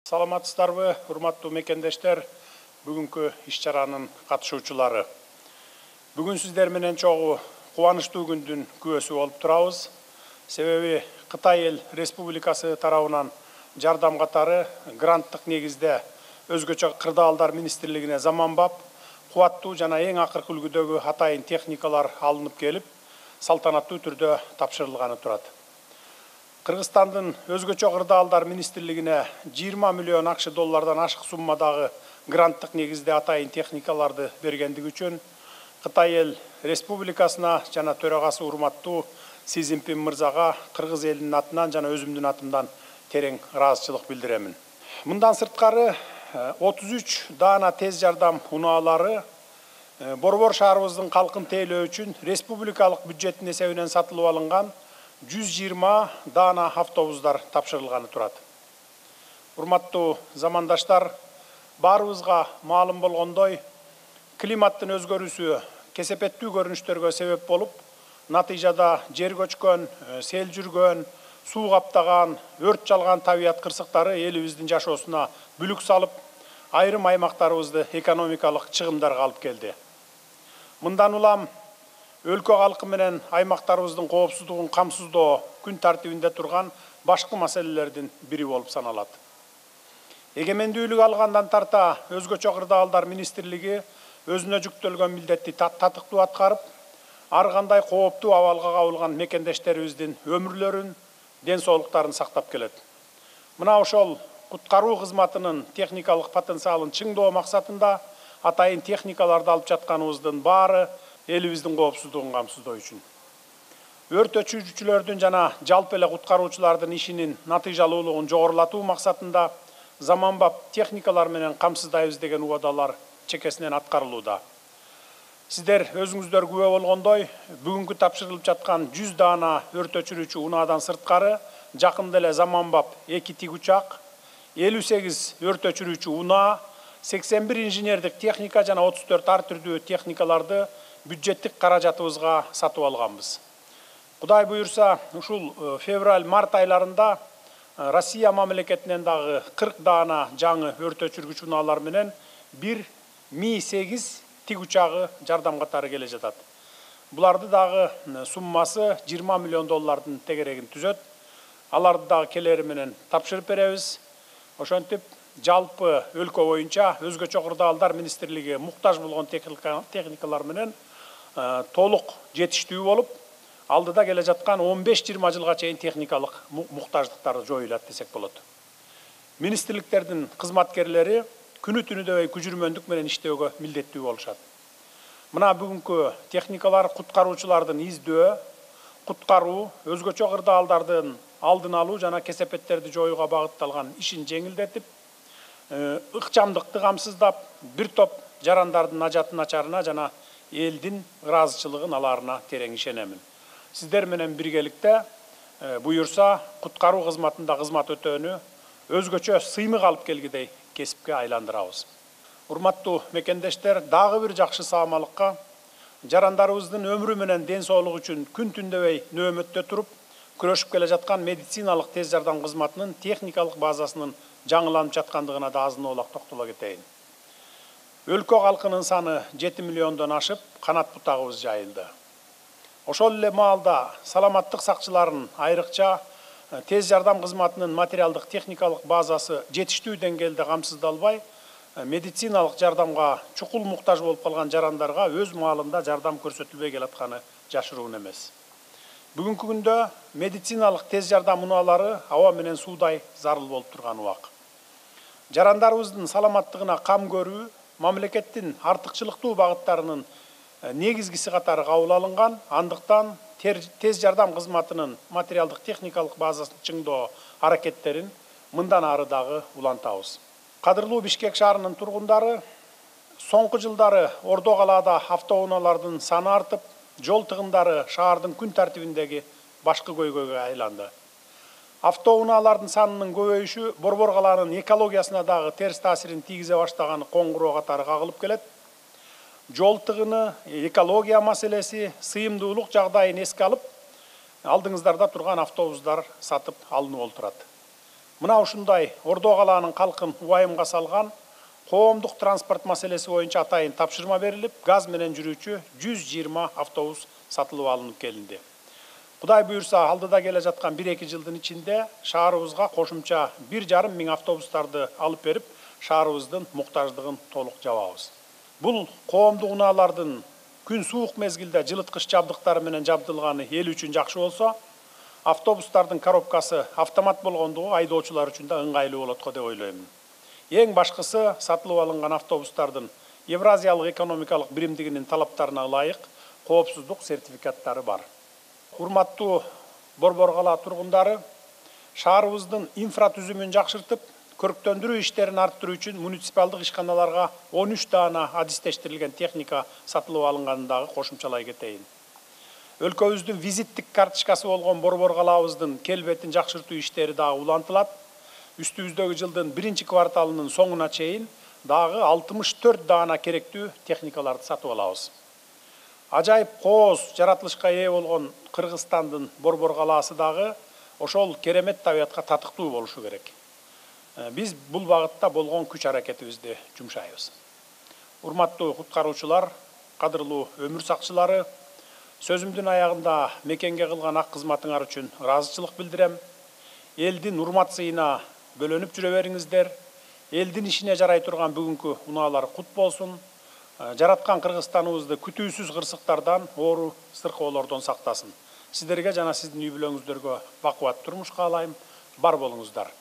Саламатсыздарбы, урматтуу мекендештер, бүгүнкү иш-чаранын катышуучулары. Бүгүн сиздер менен чогуу кубанычтуу күндүн күбөсү болуп турабыз. Себеби Кытай Эл Республикасы тарабынан жардам катары гранттык негизде өзгөчө кырдаалдар министрлигине заманбап, кубаттуу жана эң акыркы үлгүдөгү атайын техникалар алынып келип, салтанаттуу түрдө тапшырылганы турат. Кыргызстандын өзгөчө кырдаалдар министрлигине 20 миллион акш доллардан ашык суммадагы гранттык негизде атайын техникаларды бергендиги үчүн Кытай Эл Республикасына жана төрагасы урматтуу Си Цзиньпин мырзага кыргыз элинин атынан жана өзүмдүн атымдан терең ыраазычылык билдиремин. Мындан сырткары 33 даана тез жардам унаалары Борбор шаарыбыздын калкын тейлөө үчүн республикалык бюджеттин эсебинен сатылып алынган 120 даана автобустар тапшырылганы турат. Урматтуу замандаштар, баарыбызга маалым болгондой, климаттын өзгөрүүсү кесепеттүү көрүнүштөргө себеп болуп, натыйжада жер көчкөн, сел жүргөн, суу каптаган, өрт жалган табият кырсыктары элибиздин жашоосуна бүлүк салып, айрым аймактарыбызды экономикалык чыгымдарга алып келди. Мындан улам өлкө калкы менен аймактарыбыздын коопсуздугун камсыздоо күн тартибинде турган башкы маселелердин бири болуп саналат. Эгемендүүлүк алгандан тарта өзгөчө кырдаалдар министрлиги өзүнө жүктөлгөн милдетти татыктуу аткарып, ар кандай кооптуу абалга кабылган мекендештерибиздин өмүрлөрүн, ден соолуктарын сактап келет. Мына ошол куткаруу кызматынын техникалык потенциалын чыңдоо максатында атайын техникаларды алып жатканыбыздын баары элибиздин коопсуздугун камсыздоо үчүн. Өрт өчүүчүлөрдүн жана жалпы эле куткаруучулардын ишинин натыйжалуулугун жогорулатуу максатында заманбап техникалар менен камсыздайбыз деген убадалар чекесинен аткарылууда. Сиздер өзүңүздөр күбө болгондой, бүгүнкү тапшырылып жаткан 100 даана өрт өчүрүүчү унаадан сырткары жакында эле заманбап 2 тигучак, 58 өрт өчүрүүчү унаа, 81 инженердик техника жана 34 ар түрдүү техникаларды бюджеттик каражатыбызга сатып алганбыз. Кудай буюрса, ушул февраль-март айларында Россия мамлекетинен дагы 40 даана жаңы өрт өчүргүч унаалар менен бир Ми-8 тигучагы жардам катары келе жатат. Буларды дагы суммасы 20 миллион доллардын тегерегин түзөт. Аларды дагы келери менен тапшырып беребиз. Ошентип жалпы өлкө боюнча өзгөчө кырдаалдар министрлиги муктаж болгон техникалар менен толук жетиштүү болуп, алдыда келе жаткан 15-20 жылга чейин техникалык муктаждыктары жоюлат десек болот. Министрликтердин кызматкерлери күнү түнүдөбөй күжүрмөндүк менен иштөөгө милдеттүү болушат. Мына бүгүнкү техникалар куткаруучулардын издөө, куткаруу, өзгөчө кырдаалдардын алдын алуу жана кесепеттерди жоюуга багытталган ишин жеңилдетип, ыкчамдыкты камсыздап, бир топ жарандардын ажатын ачарына жана элдин ыраазычылыгын аларына терең ишенемин. Сиздер менен биргеликте буюрса куткаруу кызматында кызмат өтөөнү өзгөчө сыймык алып келгидей кесипке айландырабыз. Урматтуу мекендештер, дагы бир жакшы саамалыкка жарандарыбыздын өмүрү менен ден соолугу үчүн күн түндөбөй нөөмөттө туруп күрөшүп келе жаткан медициналык тез жардам кызматынын техникалык базасынын жаңыланып жаткандыгына да азын оолак токтоло кетейин. Өлкө калкынын саны 7 миллиондон ашып, канат бутагыбыз жайылды. Ошол эле маалда саламаттык сакчыларын айрыкча тез жардам кызматынын материалдык техникалык базасы жетиштүү деңгээлде камсыздалбай, медициналык жардамга чукул муктаж болуп калган жарандарга өз маалында жардам көрсөтүлбөй келатканы жашыруун эмес. Бүгүнкү күндө медициналык тез жардам унаалары аба менен суудай зарыл болуп турган убак. Жарандарыбыздын саламаттыгына кам көрүү мамлекеттин артыкчылыктуу багыттарынын негизгиси катары кабыл алынган, андыктан тез жардам кызматынын материалдык техникалык базасын чыңдоо аракеттерин мындан ары дагы улантабыз. Кадырлуу Бишкек шаарынын тургундары соңку жылдары Ордо калаада автоунаалардын саны артып, жол тыгындары шаардын күн тартибиндеги башкы көйгөйгө айланды. Автоунаалардын санынын көбөйүшү Борбор калаанын экологиясына дагы терс таасирин тийгизе баштаганы коңгуроо катары кагылып келет. Жол тыгыны, экология маселеси, сыйымдуулук жагдайын эске алып, алдыңыздарда турган автобустар сатып алынып олтурат. Мына ушундай Ордо калаанын калкын убайымга салган коомдук транспорт маселеси боюнча атайын тапшырма берилип, газ менен жүрүүчү 120 автобус сатылып алынып келинди. Кудай буюрса, алдыда келе жаткан 1-2 жылдын ичинде шаарыбызга кошумча 1,5 миң автобустарды алып берип, шаарыбыздын муктаждыгын толук жабабыз. Бул коомдук унаалардын күн суук мезгилде жылыткыч жабдыктары менен жабдылганы эл үчүн жакшы болсо, автобустардын коробкасы автомат болгондугу айдоочулар үчүн да ыңгайлуу болот го деп ойлойм. Эң башкысы, сатылып алынган автобустардын Евразиялык экономикалык биримдигинин талаптарына ылайык коопсуздук сертификаттары бар. Урматтуу Борбор кала тургундары, шаарыбыздын инфратүзүмүн жакшыртып, көрктөндүрүү иштерин арттыруу үчүн муниципалдык ишканаларга 13 даана адистештирилген техника сатылып алынганын дагы кошумчалай кетейин. Өлкөбүздүн визиттик карточкасы болгон Борбор калабыздын келбетин жакшыртуу иштери дагы улантылат. Үстүбүздөгү жылдын 1-чи кварталынын соңуна чейин дагы 64 даана керектүү техникаларды сатып алабыз. Ажайып кооз жаратылышка ээ болгон Кыргызстандын Борбор калаасы дагы ошол керемет табиятка татыктуу болушу керек. Биз бул багытта болгон күч аракетибизди жумшайбыз. Урматтуу куткаруучулар, кадырлуу өмүр сакчылары, сөзүмдүн аягында мекенге кылган ак кызматыңар үчүн ыраазычылык билдирем. Элдин урмат сыйына бөлөнүп жүрө бериңиздер. Элдин ишине жарай турган бүгүнкү унаалар кут болсун. Жараткан Кыргызстаныбызды күтүүсүз кырсыктардан, оору сыркоолордон сактасын. Сиздерге жана сиздин үй бүлөңүздөргө бакубат турмуш каалайм. Бар болуңуздар.